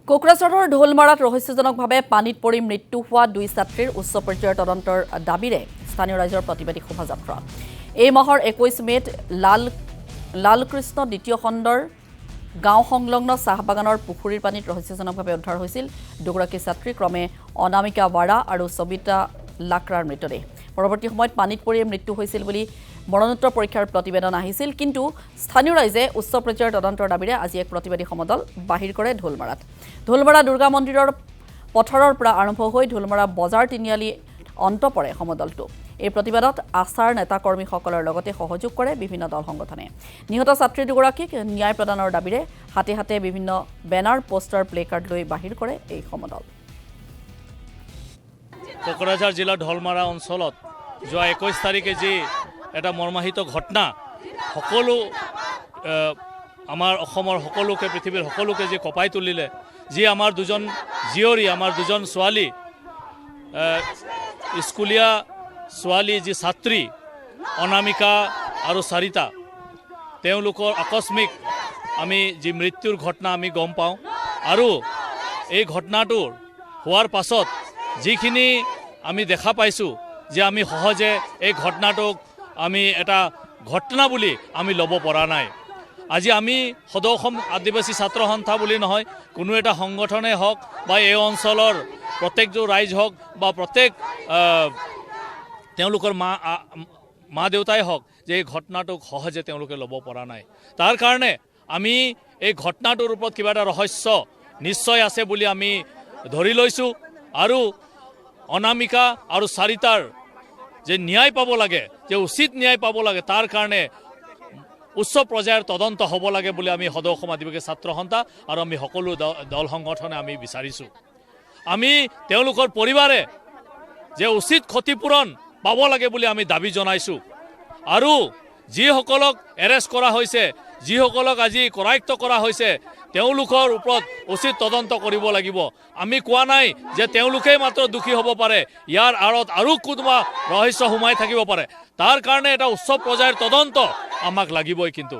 কোকৰাঝাৰৰ ঢোলমাৰাত ৰহস্যজনকভাৱে পানীত পৰি মৃত্যু হোৱা 2 ছাত্ৰীৰ উচ্চ পৰ্যায়ৰ তদন্তৰ দাবীৰে স্থানীয় ৰাইজৰ প্ৰতিবাদী শোভাযাত্ৰা। এই মাহৰ 21 মেত লালকৃষ্ণ দ্বিতীয় খণ্ডৰ গাঁও সংলগ্ন চাহ বাগানৰ পুখুৰীৰ পানীত ৰহস্যজনকভাৱে উদ্ধাৰ হৈছিল দুগৰাকী ছাত্ৰী ক্ৰমে অনামিকা ৱাৰা আৰু সবিতা লাকৰাৰ মৃতদেহ। পৰৱৰ্তী সময়ত পানীত পৰি মৃত্যু হৈছিল বুলি মৰণোত্তৰ পৰীক্ষাৰ প্ৰতিবেদন আহিছিল, কিন্তু স্থানীয় ৰাইজে উচ্চ পৰ্যায়ৰ তদন্তৰ দাবীৰে আজি এক প্ৰতিবাদী সমদল বাহিৰ কৰে ঢোলমাৰাত। ঢোলমাৰা দুৰ্গা মন্দিৰৰ পথৰৰ পৰা আৰম্ভ হৈ ঢোলমাৰা বজাৰ তিনিআলি অন্ত পৰে সমদলটো। এই প্ৰতিবাদত আশাৰ নেতাকৰ্মীসকলৰ লগতে সহযোগ কৰে বিভিন্ন দল সংগঠনে। নিহত ছাত্ৰী দুগৰাকীক ন্যায় প্ৰদানৰ দাবীৰে হাতে হাতে বিভিন্ন বেনাৰ পোষ্টাৰ প্লেকাৰ্ড লৈ বাহিৰ কৰে এই সমদল। কোকৰাঝাৰ জিলাৰ ঢোলমাৰা অঞ্চলত যোৱা 21 তাৰিখে যি এটা মৰ্মাহিত ঘটনা সকলো আমাৰ অসমৰ সকলোকে পৃথিৱীৰ সকলোকে যি কঁপাই তুলিলে, যি আমাৰ দুজন জীয়ৰী আমাৰ দুজন ছোৱালী স্কুলীয়া ছোৱালী যি ছাত্ৰী অনামিকা আৰু চাৰিতা, তেওঁলোকৰ আকস্মিক আমি যি মৃত্যুৰ ঘটনা আমি গম পাওঁ। আৰু এই ঘটনাটোৰ হোৱাৰ পাছত যিখিনি আমি দেখা পাইছোঁ যে আমি সহজে এই ঘটনাটোক আমি এটা ঘটনা বুলি আমি ল'ব পৰা নাই। আজি আমি সদৌ অসম আদিবাসী ছাত্ৰ সন্থা বুলি নহয়, কোনো এটা সংগঠনে হওক বা এই অঞ্চলৰ প্ৰত্যেকজন ৰাইজ হওক বা প্ৰত্যেক তেওঁলোকৰ মা দেউতাই হওক, যে এই ঘটনাটোক সহজে তেওঁলোকে ল'ব পৰা নাই। তাৰ কাৰণে আমি এই ঘটনাটোৰ ওপৰত কিবা এটা ৰহস্য নিশ্চয় আছে বুলি আমি ধৰি লৈছোঁ। আৰু অনামিকা আৰু চাৰিতাৰ যে ন্যায় পাব লাগে, যে উচিত ন্যায় পাব লাগে, তাৰ কাৰণে উচ্চ পৰ্যায়ৰ তদন্ত হ'ব লাগে বুলি আমি সদৌ অসম আদিবাসী ছাত্ৰ সন্থা আৰু আমি সকলো দল সংগঠনে আমি বিচাৰিছোঁ। আমি তেওঁলোকৰ পৰিবাৰে যে উচিত ক্ষতিপূৰণ পাব লাগে বুলি আমি দাবী জনাইছোঁ। আৰু যিসকলক এৰেষ্ট কৰা হৈছে, যিসকলক আজি কৰায়ত্ব কৰা হৈছে, তেওঁলোকৰ ওপৰত উচিত তদন্ত কৰিব লাগিব। আমি কোৱা নাই যে তেওঁলোকেই মাত্ৰ দোষী হ'ব পাৰে, ইয়াৰ আঁৰত আৰু কোনোবা ৰহস্য সোমাই থাকিব পাৰে। তাৰ কাৰণে এটা উচ্চ পৰ্যায়ৰ তদন্ত আমাক লাগিবই। কিন্তু